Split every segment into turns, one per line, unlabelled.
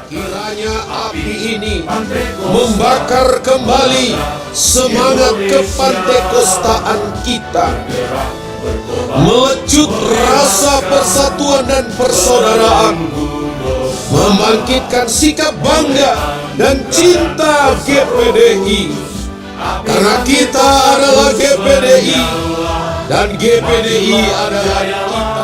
Kiranya api ini membakar kembali semangat kepantekostaan kita, melecut rasa persatuan dan persaudaraan, membangkitkan sikap bangga dan cinta GPDI. Karena kita adalah GPDI dan GPDI adalah kita.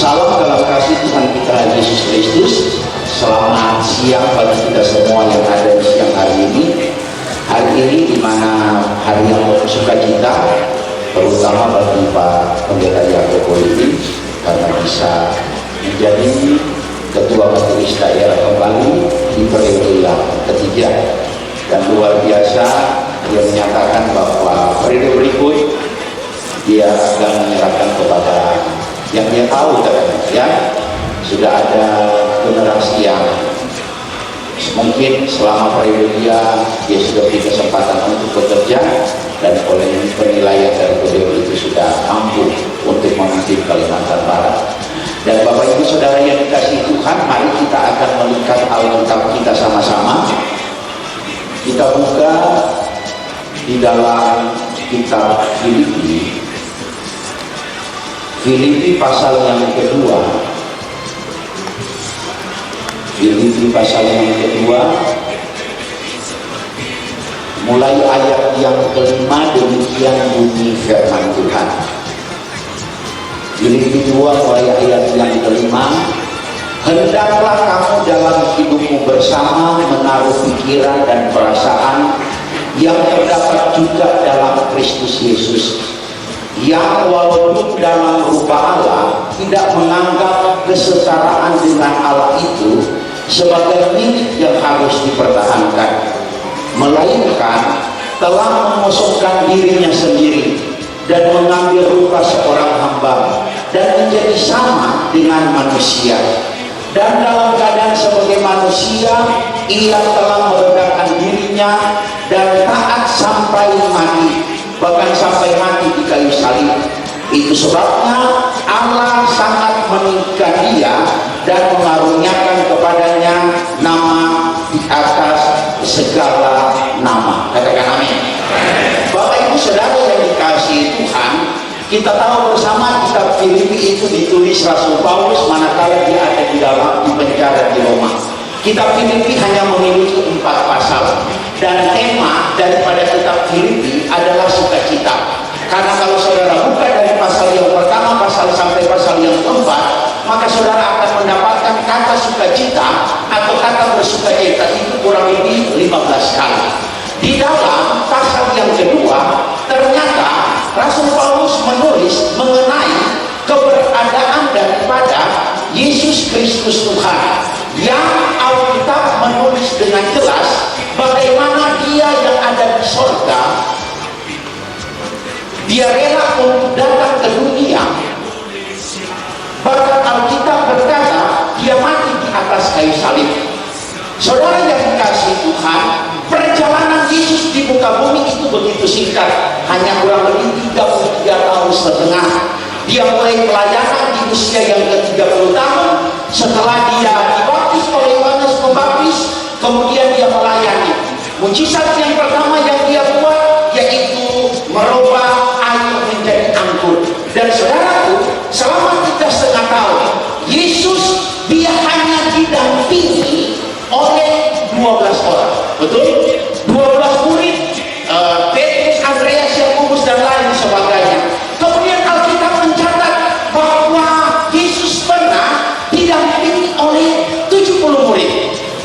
Salam dalam kasih Tuhan kita Yesus Kristus. Selamat siang bagi kita semua yang ada di siang hari ini. Hari ini di mana hari yang bersuka cita, terutama bagi Pak Pendeta Yakobo ini, karena bisa menjadi Ketua Majelis Daerah kembali di periode yang ketiga. Dan luar biasa, dia menyatakan bahwa periode berikut dia akan menyerahkan kepada yang dia tahu, katanya, ya, sudah ada generasi yang mungkin selama periode dia sudah punya kesempatan untuk bekerja, dan oleh penilaian dari beliau itu sudah mampu untuk memimpin Kalimantan Barat. Dan Bapak Ibu Saudara yang dikasihi Tuhan, mari kita akan melihat Alkitab kita sama-sama. Kita buka di dalam kitab Filipi pasal yang kedua. Filipi pasal yang kedua, mulai ayat yang kelima, demikian bunyi firman Tuhan. Filipi 2 mulai ayat yang kelima. Hendaklah kamu dalam hidupmu bersama menaruh pikiran dan perasaan yang terdapat juga dalam Kristus Yesus, yang walaupun dalam rupa Allah tidak menganggap kesetaraan dengan Allah itu sebagai milik yang harus dipertahankan, melainkan telah mengosongkan dirinya sendiri dan mengambil rupa seorang hamba dan menjadi sama dengan manusia. Dan dalam keadaan sebagai manusia, ia telah merendahkan dirinya dan taat sampai mati, bahkan sampai mati di kayu salib. Itu sebabnya Allah sangat meninggikan dia dan mengaruniakan kepadanya nama di atas segala nama. Katakan amin. Bapak Ibu Saudara yang dikasihi Tuhan, kita tahu bersama kitab Filipi itu ditulis Rasul Paulus manakala dia ada di dalam penjara di Roma. Kitab Filipi hanya memiliki 4 pasal, dan tema daripada kitab Filipi adalah sukacita. Karena kalau saudara buka dari pasal yang pertama sampai pasal yang keempat, maka saudara akan mendapatkan kata sukacita atau kata bersukacita itu kurang lebih 15 kali. Di dalam pasal yang kedua, ternyata Rasul Paulus menulis mengenai keberadaan daripada Yesus Kristus Tuhan, yang Alkitab menulis dengan jelas bagaimana dia yang ada di sorga, dia rela untuk datang ke dunia. Bahkan Alkitab berkata dia mati di atas kayu salib. Saudara yang dikasihi Tuhan, perjalanan Yesus di muka bumi itu begitu singkat, hanya kurang lebih 33 tahun setengah. Dia mulai pelayanan di usia yang ke-30 tahun setelah dia dibaptis oleh Yohanes Pembaptis. Kemudian dia melayani. Mujizat yang pertama yang dia buat yaitu merubah air menjadi anggur. Dan saudaraku, selama 3,5 tahun Yesus dia hanya didampingi oleh 12 orang. Betul? 12 murid, Petrus, Andreas, Yakobus dan lain sebagainya. Kemudian Alkitab mencatat bahwa Yesus pernah didampingi oleh 70 murid.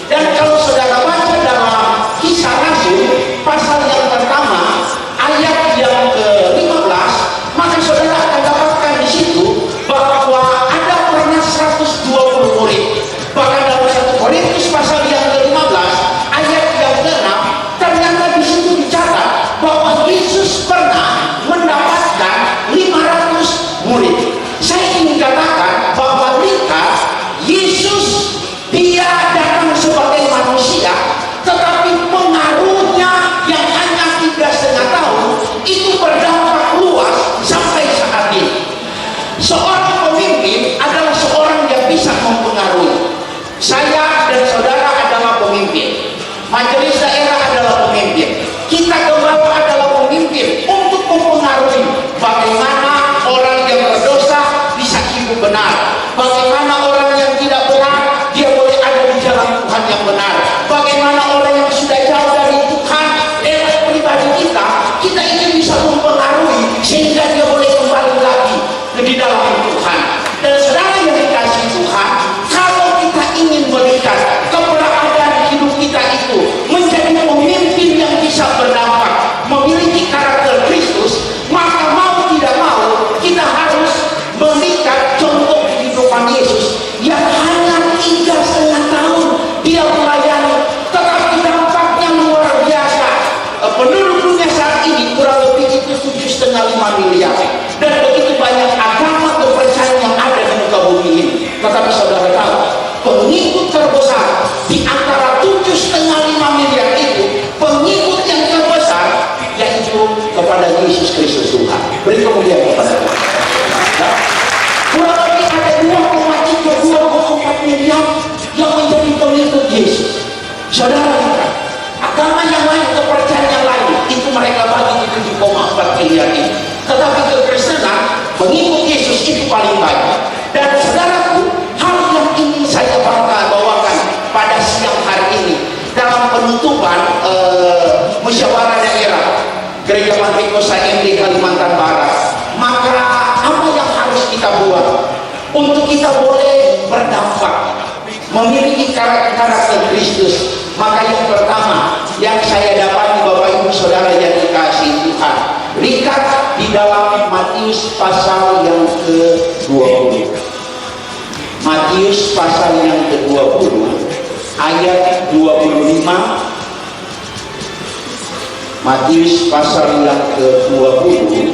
Dan kalau saudara baca dalam Kisah Rasul pasal yang pertama ayat yang ke-15, maka saudara akan dapatkan di situ bahwa ada pernah 120 murid. Bahkan dalam 1 Korintus pasal yang ke-15 ayat yang ke-6 5 miliar dan begitu banyak agama kepercayaan yang ada di muka bumi ini. Tetapi saudara tahu, pengikut terbesar di antara 7,5 miliar itu, pengikut yang terbesar yaitu kepada Yesus Kristus Tuhan. Beri kemuliaan kepada Tuhan. Nah, kurang lebih ada 2,3-2,4 miliar yang menjadi pengikut Yesus. Saudara, agama yang lain, kepercayaan yang lain, itu mereka bagi di 7,4 miliar ini. Tetapi kekristenan, pengikut Yesus itu paling banyak. Dan saudaraku, hal yang ingin saya bawakan pada siang hari ini dalam penutupan musyawarah daerah Gereja Pantekosta MD Kalimantan Barat, maka apa yang harus kita buat untuk kita boleh berdampak, memiliki karakter Kristus? Maka yang pertama yang saya dapati Bapak Ibu Saudara yang dikasihi Tuhan, lihat di dalam Matius pasal yang ke-20. Matius pasal yang ke-20 ayat 25. Matius pasal yang ke-20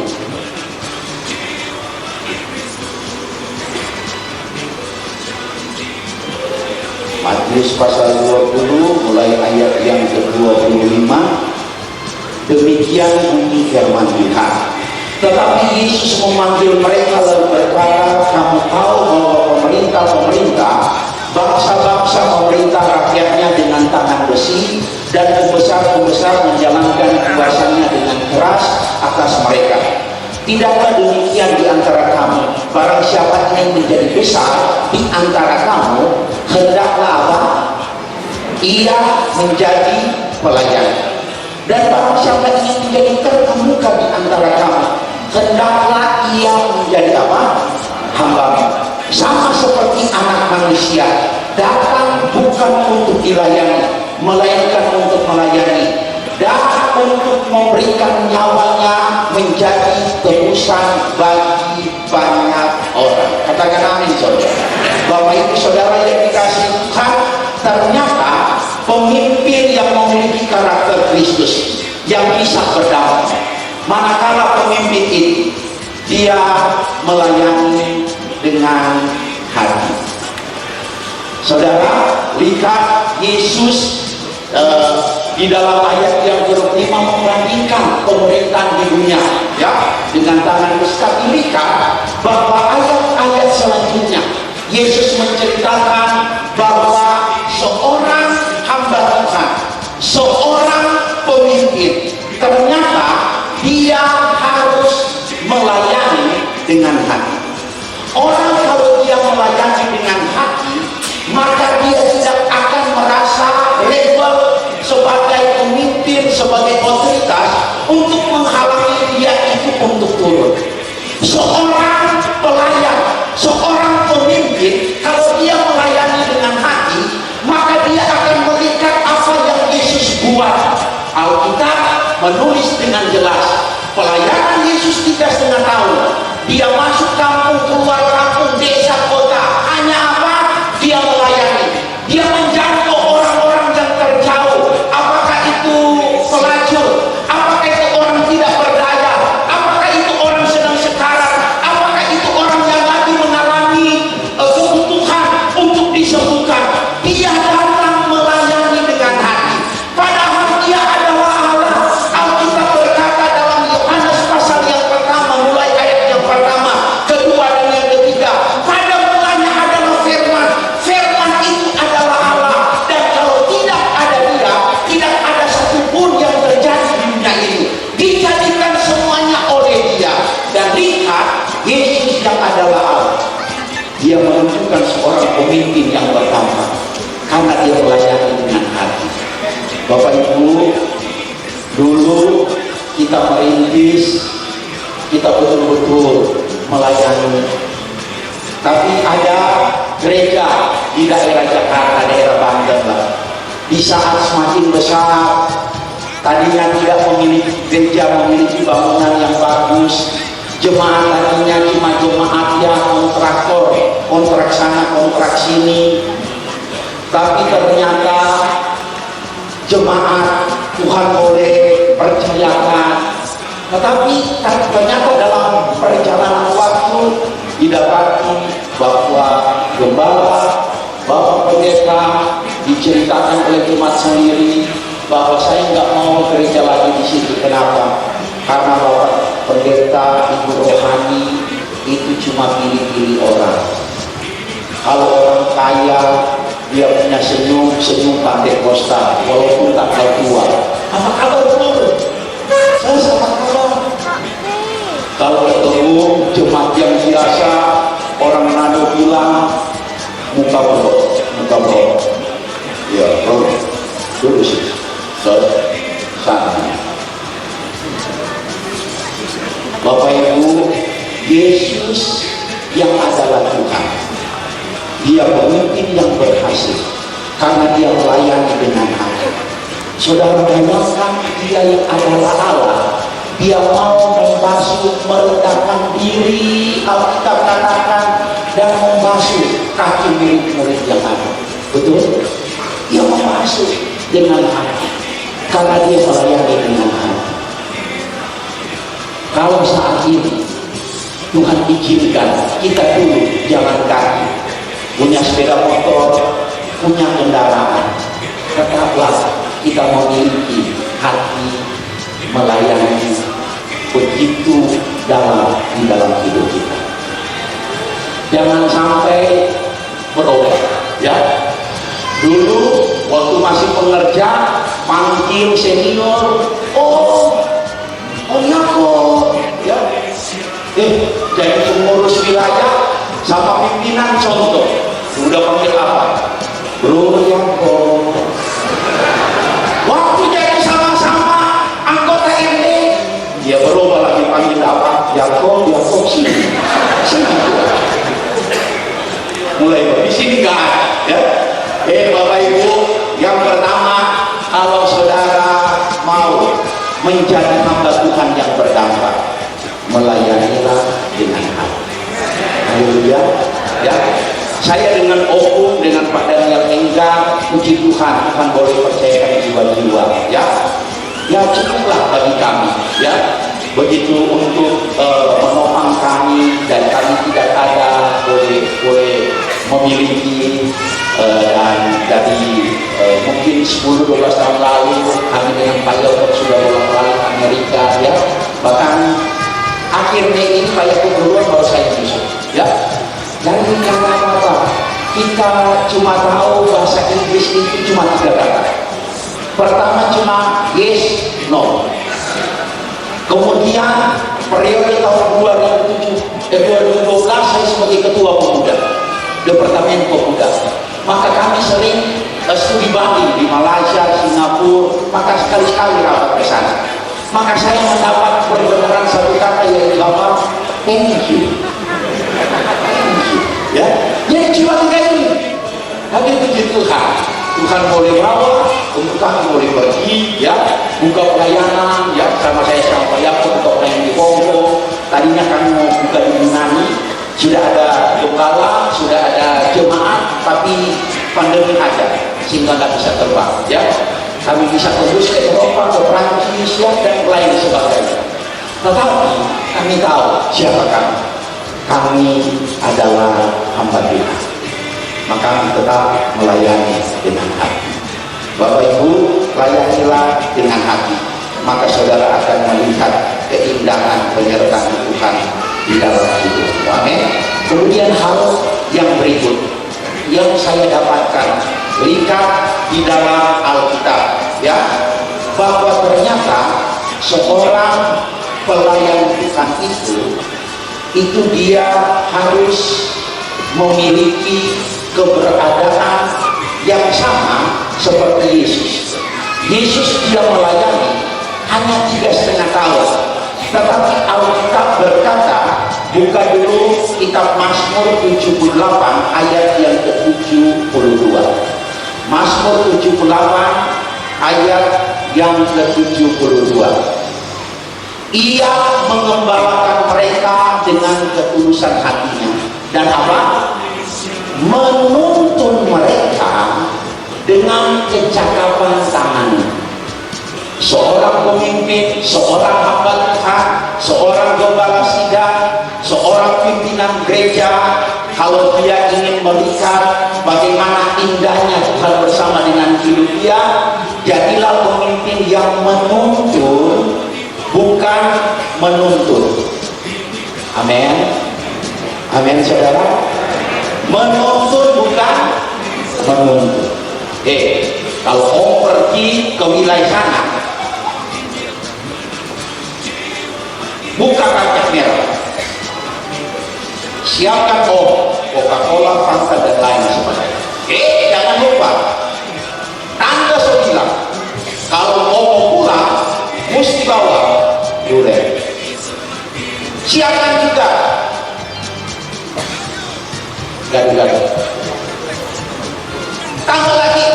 Matius pasal 20 mulai ayat yang ke-25. Demikian bunyi firman Tuhan. Tetapi Yesus memanggil mereka lalu berkata, kamu tahu bahwa pemerintah bangsa-bangsa memerintah rakyatnya dengan tangan besi, dan pembesar-pembesar menjalankan kuasanya dengan keras atas mereka. Tidakkah demikian di antara kamu? Barang siapa ingin menjadi besar di antara kamu, hendaklah apa? Ia menjadi pelayan. Dan barang siapa ingin menjadi terkemuka di antara kamu, hendaklah ia menjadi apa? Hamba. Sama seperti anak manusia datang bukan untuk dilayani, melainkan untuk melayani dan untuk memberikan nyawanya menjadi tebusan bagi banyak orang. Katakan amin, saudara. Bapak Ibu Saudara yang dikasihi Tuhan, ternyata pemimpin yang memiliki karakter Kristus yang bisa berdampak, manakala pemimpin itu dia melayani dengan hati. Saudara, lihat Yesus di dalam ayat yang ke-5 membandingkan pemerintahan di dunia ya dengan tangan besi. Tapi lihat bahwa ayat-ayat selanjutnya Yesus menceritakan bahwa seorang hamba Tuhan, seorang pemimpin, ternyata dia harus melayani dengan hati. Orang kalau dia melayani dengan hati, maka dia tidak akan merasa label sebagai pemimpin, sebagai otoritas untuk menghalangi dia itu untuk turun. Seorang pelayan, seorang pemimpin, kalau dia melayani dengan hati, maka dia akan melihat apa yang Yesus buat. Alkitab menulis dengan jelas, pelayanan Yesus 3,5 tahun. Dia masuk kampung, keluar kampung, desa, kota. Hanya apa? Dia melayani. Dia menjangkau orang-orang yang terjauh. Apakah itu pelacur? Apakah itu orang tidak berdaya? Apakah itu orang sedang sekarat? Apakah itu orang yang lagi mengalami kebutuhan untuk disembuhkan? Dia datang melayani dengan hati. Padahal dia adalah Allah. Alkitab berkata dalam Yohanes pasal yang pertama, mulai ayat yang pertama, kedua, dan yang ketiga, pada mulanya adalah firman. Firman itu adalah Allah. Dan kalau tidak ada dia, tidak ada satupun yang terjadi di dunia ini. Dijadikan semuanya oleh dia. Dan lihat, Yesus yang adalah Allah, dia menunjukkan seorang pemimpin yang berdampak karena dia melayani dengan hati. Bapak Ibu, dulu kita merintis, kita betul-betul melayani. Tapi ada gereja di daerah Jakarta, daerah Banten lah. Di saat semakin besar, tadinya tidak memiliki gereja, memiliki bangunan yang bagus. Jemaat tadinya cuma jemaat yang kontraktor, kontrak sana, kontrak sini. Tapi ternyata jemaat Tuhan boleh percayakan Tetapi ternyata dalam perjalanan waktu didapati bahwa gembala, bapak pendeta diceritakan oleh jemaat sendiri bahwa saya nggak mau gereja lagi di situ. Kenapa? Karena bapak pendeta, ibu rohani itu cuma pilih-pilih orang. Kalau orang kaya dia punya senyum Pantekosta walaupun tak tua. Apa kabar bro? Saya sama kabar. Kalau ketemu jemaat yang biasa, orang Manado bilang muka bro. Ya bro, dulu sih. Sana. Bapak Ibu, Yesus yang adalah Tuhan, dia pemimpin yang berhasil karena dia melayani dengan hati. Saudara bayangkan, dia yang adalah Allah, dia mau membasuh, merendahkan diri, Alkitab katakan, dan membasuh kaki murid-murid yang ada. Betul? Dia membasuh dengan hati karena dia melayani dengan hati. Kalau saat ini Tuhan izinkan kita dulu jalan kaki, punya sepeda motor, punya kendaraan, tetaplah kita memiliki hati melayani begitu dalam di dalam hidup kita. Jangan sampai berubah, ya. Dulu waktu masih pengerja, panggil senior, oh ya kok, ya. Jadi pengurus wilayah sama pimpinan contoh, udah panggil apa? Bro Yanko. Waktu jadi sama-sama anggota RT, dia berubah lagi panggil apa? Yanko sini. Mulai di sini nggak ada, ya. Bapak Ibu, yang pertama, kalau saudara mau menjadi hamba Tuhan yang berdampak, melayanilah dengan hati. Haleluya, ya. Saya dengan Opung, dengan Pak Daniel Enggar, puji Tuhan, Tuhan boleh percayakan jiwa-jiwa, ya. Ya cukuplah bagi kami, ya. Begitu untuk menopang kami, dan kami tidak ada boleh memiliki dan dari mungkin 10-12 tahun lalu kami dengan Pak Yoko sudah bolak-balik Amerika, ya. Bahkan akhirnya ini Pak Yoko duluan baru saya bisa, ya. Jadi karena apa? Kita cuma tahu bahasa Inggris itu cuma 3 kata. Pertama cuma yes, no. Kemudian periode tahun 2012 saya sebagai ketua pemuda, Departemen Pemuda. Maka kami sering studi banding di Malaysia, Singapura, maka sekali-sekali rapat ke sana. Maka saya mendapat perbenaran satu kata yang apa? Thank you. Ya, jadi cuma 3 ini. Tapi puji Tuhan, Tuhan boleh bawa, untuk kami boleh pergi, ya, buka pelayanan, ya, sama saya sama Pak Yakob buka pelayanan di Kongo. Tadinya kami mau buka di Yunani, sudah ada gembala, sudah ada jemaat, tapi pandemi ada, sehingga nggak bisa terbang, ya. Kami bisa tembus ke Eropa, ke Prancis, ya, dan lain sebagainya. Tetapi kami tahu siapa kami. Kami adalah hamba Tuhan, maka kami tetap melayani dengan hati. Bapak Ibu, layanilah dengan hati, maka saudara akan melihat keindahan penyertaan Tuhan di dalam hidup. Amin. Kemudian hal yang berikut yang saya dapatkan, lihat di dalam Alkitab, ya, bahwa ternyata seorang pelayan Tuhan itu dia harus memiliki keberadaan yang sama seperti Yesus. Yesus dia melayani hanya 3,5 tahun, tetapi Alkitab berkata, buka dulu kitab Mazmur 78 ayat yang ke-72. Mazmur 78 ayat yang ke-72. Ia mengembalakan mereka dengan ketulusan hatinya, dan apa? Menuntun mereka dengan kecakapan tangannya. seorang pemimpin, seorang hamba Tuhan, seorang gembala sidang, seorang pimpinan gereja, kalau dia ingin melihat bagaimana indahnya Tuhan bersama dengan hidup dia, jadilah pemimpin yang menuntun, bukan menuntut. Amin. Amin, saudara. Menuntun bukan menuntut. Kalau om pergi ke wilayah sana, buka karpet merah, siapkan om Coca-Cola, Fanta dan lain sebagainya. Jangan lupa tanda sembilan, kalau om mau pulang mesti bawa durian. Siapkan juga gado-gado, tambah lagi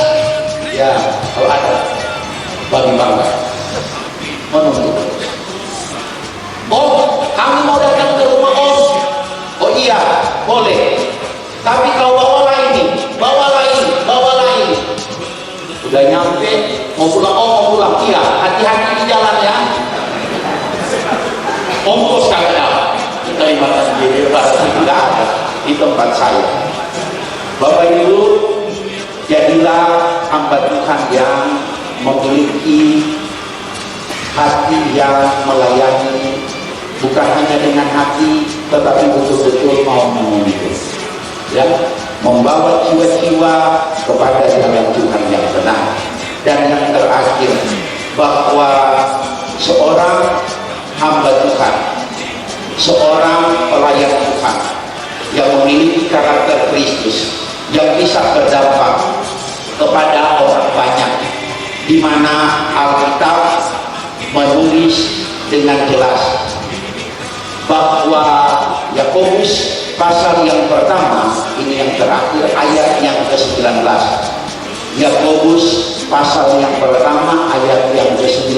ya kalau ada babi bangga. Menunggu om, kami mau datang ke rumah om. Oh iya boleh, tapi kau bawalah ini, bawalah ini, bawalah ini. Udah nyampe mau pulang om, mau pulang, iya hati-hati di jalan ya. Ongkos kagak dapat, kita ibarat jadi barang tidak ada di tempat saya. Bapak Ibu, jadilah hamba Tuhan yang memiliki hati yang melayani, bukan hanya dengan hati tetapi betul-betul mau menuntun, ya, membawa jiwa-jiwa kepada jalan Tuhan yang benar. Dan yang terakhir, bahwa seorang hamba Tuhan, seorang pelayan Tuhan yang memiliki karakter Kristus, yang bisa berdampak kepada orang banyak, di mana Alkitab menulis dengan jelas bahwa Yakobus pasal yang pertama, ini yang terakhir, ayat yang ke-19. Yakobus pasal yang pertama ayat yang ke-19.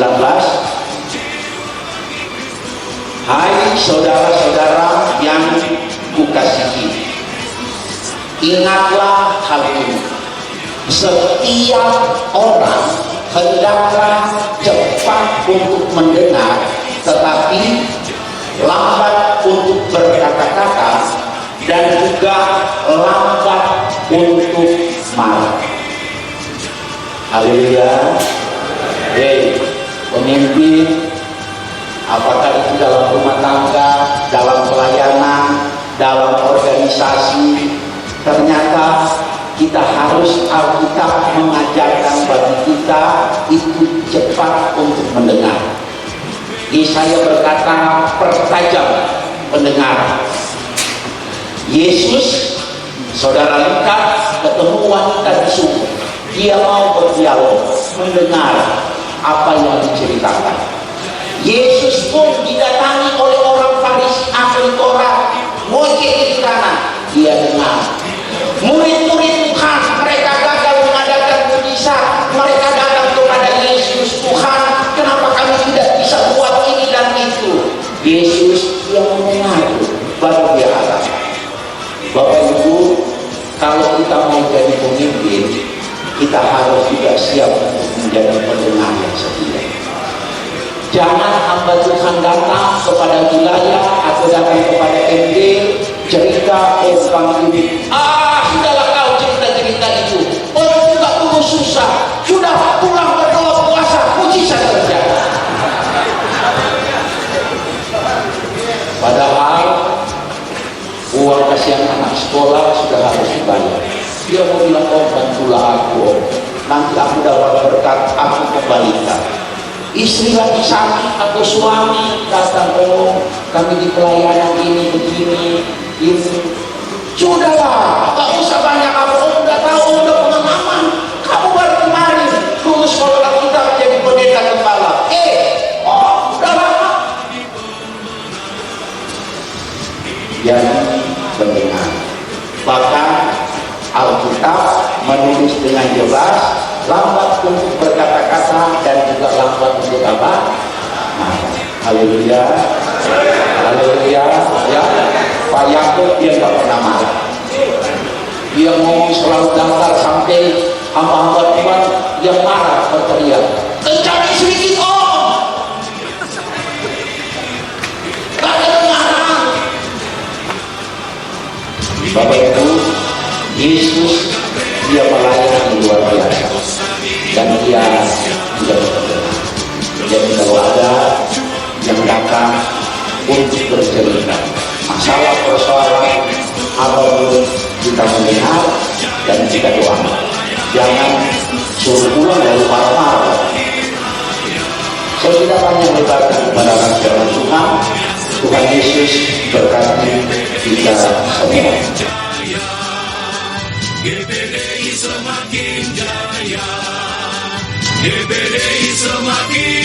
Hai saudara-saudara yang kukasihi, ingatlah hal ini, setiap orang hendaklah cepat untuk mendengar, tetapi lambat untuk berkata-kata, dan juga lambat untuk marah. Haleluya. Pemimpin, apakah itu dalam rumah tangga, dalam pelayanan, dalam organisasi, ternyata kita harus, Alkitab mengajarkan bagi kita itu cepat untuk mendengar. Yesaya berkata, pertajam pendengar. Yesus, saudara lihat, ketemu wanita di sumur, dia mau berdialog, mendengar apa yang diceritakan. Yesus pun didatangi oleh orang Farisi, ahli Taurat, ngojek di kanan, dia dengar. Murid-murid Tuhan, mereka gagal mengadakan mujizat, mereka datang kepada Yesus, Tuhan, kenapa kami tidak bisa buat ini dan itu? Yesus yang mendengar, baru dia alami. Bapak Ibu, kalau kita mau jadi pemimpin, kita harus juga siap untuk menjadi pendengar yang setia. Jangan hamba Tuhan datang kepada wilayah atau datang kepada MD cerita tentang ini. Sudahlah kau cerita-cerita itu. Orang juga dulu susah, sudah pulang berdoa puasa, mujizat terjadi. Padahal uang kasihan anak sekolah sudah harus dibayar. Dia mau bilang, oh bantulah aku, nanti aku dapat berkat, aku kembalikan. Istri lagi sakit atau suami datang, oh kami di pelayanan ini begini, ini. Sudahlah, gak usah banyak apa, oh udah tahu, udah pengalaman. Kamu baru kemarin lulus sekolah kita jadi pendeta gembala. Udah lama. Jadi pendengar. Bahkan Alkitab menulis dengan jelas, lambat untuk berkata-kata dan juga lambat untuk apa? Haleluya, haleluya. Ya, Pak Yakub dia nggak pernah marah. Dia ngomong selalu datar sampai hamba-hamba Tuhan yang marah berteriak, kencangin sedikit Bapak Ibu, Yesus dia melayani luar biasa dan dia tidak berkenan. Jadi kalau ada yang datang untuk bercerita masalah persoalan apapun, kita mendengar dan kita doakan. Jangan suruh pulang lalu marah-marah. Saya tidak banyak berkata kepada rakyat Tuhan. Tuhan Yesus berkati kita semua.
GPDI semakin jaya, GPDI semakin